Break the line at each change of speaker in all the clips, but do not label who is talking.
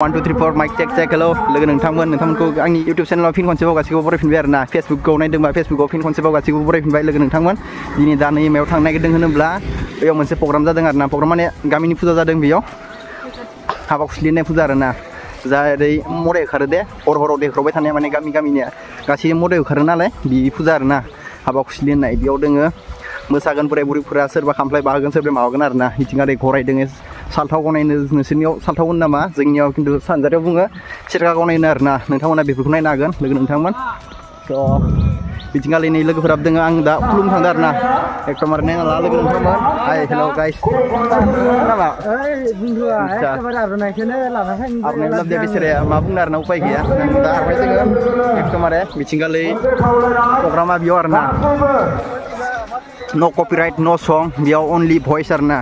1 2 3 4 mic check hello लोगो नोंथांमोनखौ आंनि YouTube चेनेलाव fin खनसेबाव गासिखौबो बरायफिनबाय आरोना फेसबुकखौ नायदोंबा फेसबुकआव फिन खनसेबाव गासिखौबो बरायफिनबाय लोगो नोंथांमोन दिनै दा नै मायाव थांनो नागिरदों होनोब्ला बेयाव मोनसे प्रग्राम जादों आरोना प्रग्राम माने गामिनि फुजा जादों बेयाव हाबा खुस्लिनाय फुजा आरोना जाय मरे ओंखारो दे हर देख्रावबाय थानाया माने गामिनिया गासै मरे ओंखारो नालाय बि फुजा आरोना हाबा खुस्लि होननाय बेयाव दोङो मोसागोन बोराय बुरैफोरा सोरबा खामफ्लाय बाहोगोन सोरबा माबागोन आरोना इथिं आरो गराय दोङो सालथाव गनायनो नोंसोरनियाव सालथाव होनो नामा जोंनियाव खिन्थु सानजारियाव बुङो सेरगा गनायनो आरोना नोंथांमोना बेफोरखौ नायनो हागोन लोगो नोंथांमोन थ' बिथिंगालिनि लोगोफोराबो दोङो आं दा खुलुमनो थांदों आरोना एकदमबारे नायना ला लोगो नोंथांमोन हाय हेल' गाइस नामा आरनाय लाबदे बिसोरो मा बुंनो आरोना उपाय गैया दा आरबाय जोङो एकदमबारे मिथिंगालि प्रग्रामा बेयाव आरोना न' कपिराइट न' सं बेयाव अनलि भइस आरोना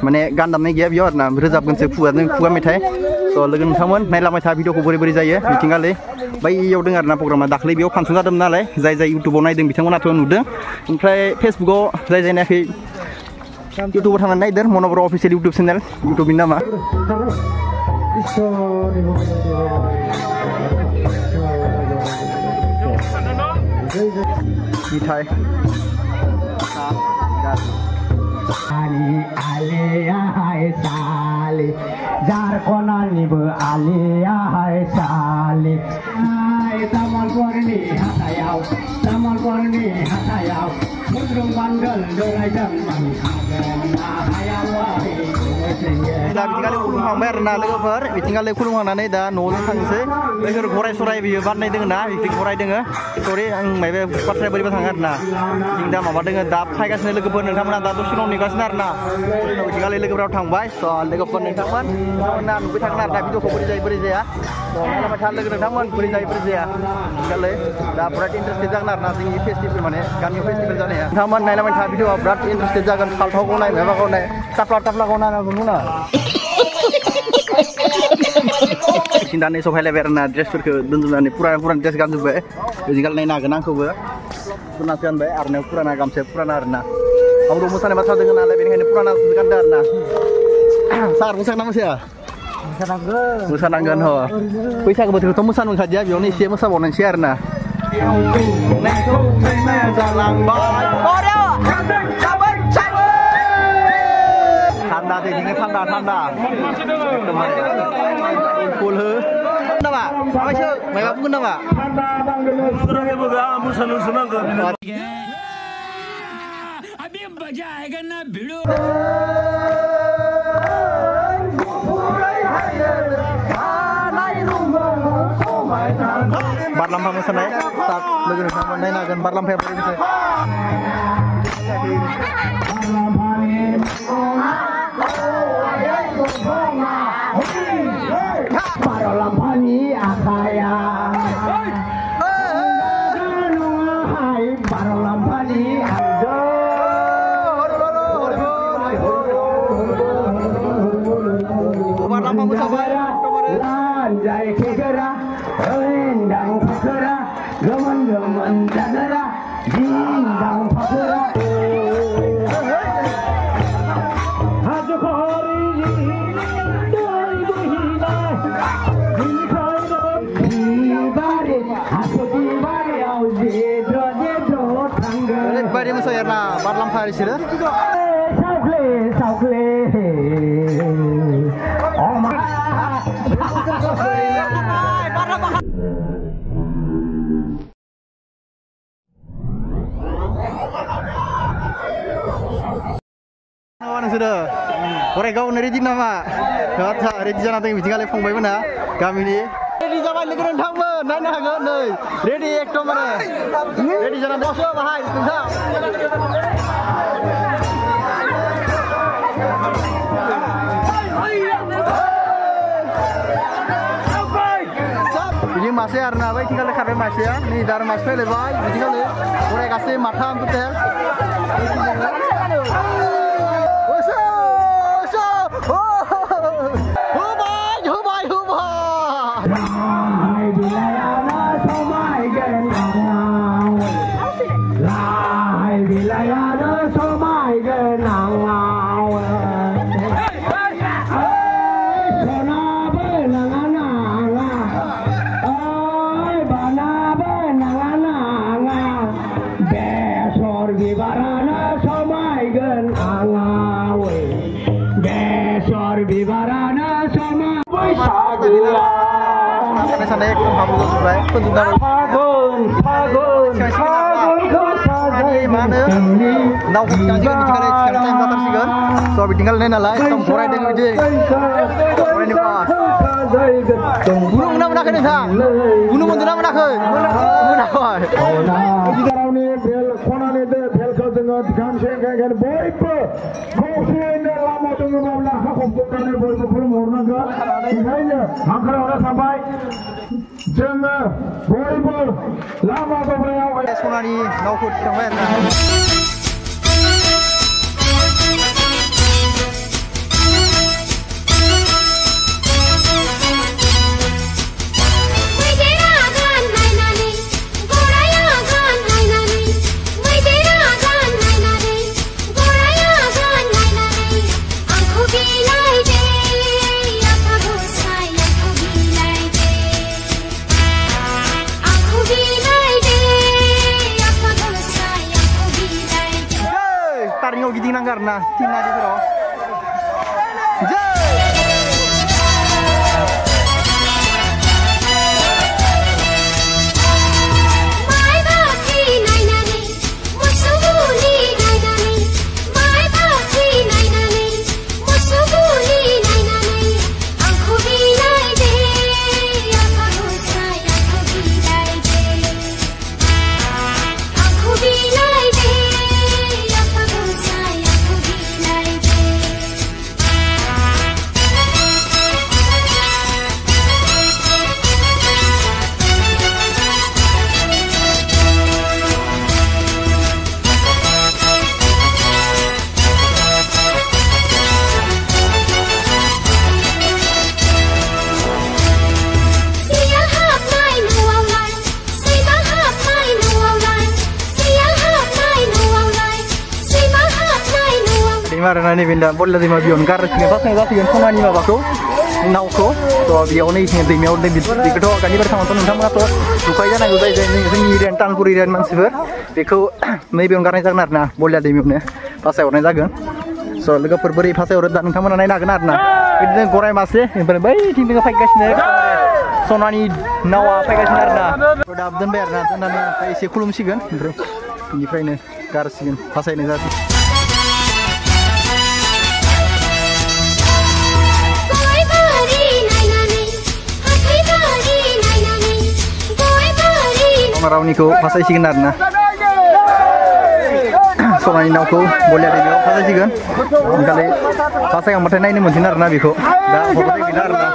माने गान दामनाय गैया बेयाव आरोना रोजाबगोनसो खुगा मेथाइ थ' लोगो नोंथांमोन नायलांबाय था भिडिअखौ बोरै जायो मिथिंगालि बैयाव दङ आरोना प्रग्रामा दाख्लै बेयाव फांसन जादोंमोन नालाय जाय इउटुबाव नायदों बिथांमोनाथ' नुदों ओमफ्राय फेसबुकाव जाय नायाखै इउटुबाव थांनानै नायदों मन' बर' अफिसियेल इउटुब चेनेल इउटुबनि नामा मिथाइ
साले झारखन्डनिबो आलिया हाय साले तामुलपुरनि हाथायाव मुद्रुं बान्दोल दंनायजों
बिथिंगालि खुलुमखांबाय आरोना लोगोफोर बिथिंगालि खुलुमखांनानै दा न'आवनो थांसै बैफोर गराय सराय बियो बारनाय दोङो ना बिथिं गराय दोङो सरि आं माबा बाथ्राया बोरैबा थाङो आरोना जों दा माबा दोङो दा फायगासिनो लोगोफोर नोंथांमोना दा दसे उनाव नेगासिनो आरोना बिथिंगालि लोगोफोराव थांबाय स' लोगोफोर नोंथांमोना नुबाय थागोन आरोना भिडिअखौ बोरै जाया नायलांबाय था लोगो नोंथांमोन बोरै जाया बिथिंगालि दा बिराद इन्टारेस्टेड जागोन आरोना जोंनि फेस्टिभेल माने गामियाव फेस्टिभेल जानाया नोंथांमोन नायलांबाय था भिडिअआ बिराद इन्टारेस्टेड जागोन सालथाव गावनाय माबा गावनाय टाप्ला गावनाय नुना दानि सफायलायबाय आरोना ड्रेसफोरखौ दोनजोबनानै पुराना ड्रेस गानजोब्बाय बिदिगाल नायनो हागोन आंखौबो पुरानासो गानबाय आरनायाव पुराना गामसाया पुराना आरोना आंबो मोसानाय बाथ्रा दङ नालाय बेनिखायनो पुराना गानदों आरोना सार मोसागोन ना मोसाया मोसानांगोन बैसागो बोथोरखौथ' मोसानो मोनखादिया बेयावनो एसे मोसाबावनोसै आरोना थान्दा दैजोंनो थान्दा फुल हो नामा माबायसो माबा बुंगोन नामा मोसानोसो नांगोन बारलाम्फा मोसानाय लोगो नोंथांमोन नायनो हागोन बारलाम्फाया बोरै मोसायो
बारलाम्फानि आखाया बारलाम्फानि
बारलाम्फा मोसाबाय
लान्जाय खेगोरा ओइन्दां फाखोरा गोमोन जागोरा दिन्दां फाखोरा
ओरैबायदि मोसायो आरोना बारलाम्फा बिसोरो
सावख्ले
नोंसोरो गराय गावनो रेडि नामा रेडि जाना दङ बिथिंगालि फंबायमोना गामिनि रेडि जाबाय लोगो नोंथांमोन नायनो हागोन नै रेडि एकदमबारे रेडि जाना दंसो बाहाय नोंथां बिदि मासे आरोना बै थिंगालि खारबाय मासेया नै दा मासे फैलायबाय बिथिंगालि गराय गासै माथाम total Sampai sana ek hamu subscribe pun juga ini mana nau yang juga ditinggal sekarang time datar sigan so ditinggal lain lah tom borai dengan video borai ni pas gunung mana mana kena thang gunung mana mana ke mana kau
sampai jangan boy lama beberapa
sonani naukut sampai taringo giting nanggar na tina di bro Marana ni benda bola di mabion kar sing pas nang sing kono ni babako nauko to biau ni sing di meau di kedo kan ni bersama teman teman to dukai jana gudai jani sing irian tanpur irian mansiber beko mabion karna jagnar na bola di meau ne pas orna jagan so lega perberi pas orna dan teman nai na ganar na idne gorai masle bai ting tengah fight gasne sonani nawa fight gasnar na udah abdan bayar na tanani isi kulum sigan bro ini frame kar sigan pas ini jati Rauni ko pasai sigan na so mani nau ko boleh ada dia pasai sigan kali pasai yang mata ini mungkin na biko dah boleh ginar na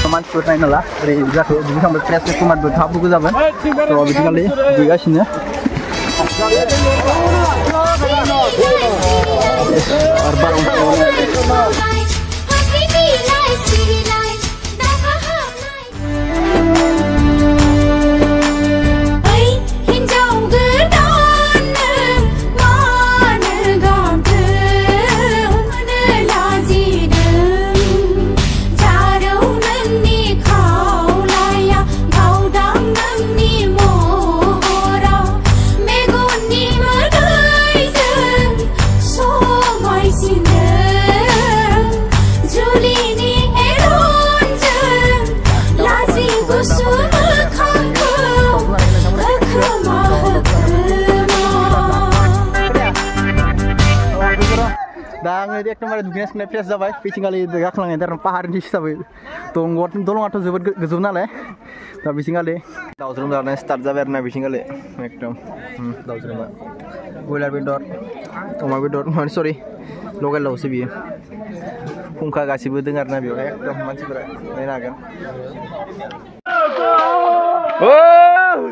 teman sport naik lah dari jatuh jadi sampai press ke kumat bertabu ke zaman so abis kali juga sini Arba'un Dia kemarin dunia sebenarnya press dah baik, pitching kali itu gak kelang enter pahar di sana, tolong atau zebut gezumna lah, tapi pitching kali, tahu sebelum dah start dah berna pitching kali, ekdom, tahu sebelum, boiler window, omar window, sorry, lokal lau sih biar, pungka kasih berdengar nabi, ekdom masih berat, enak kan? Oh,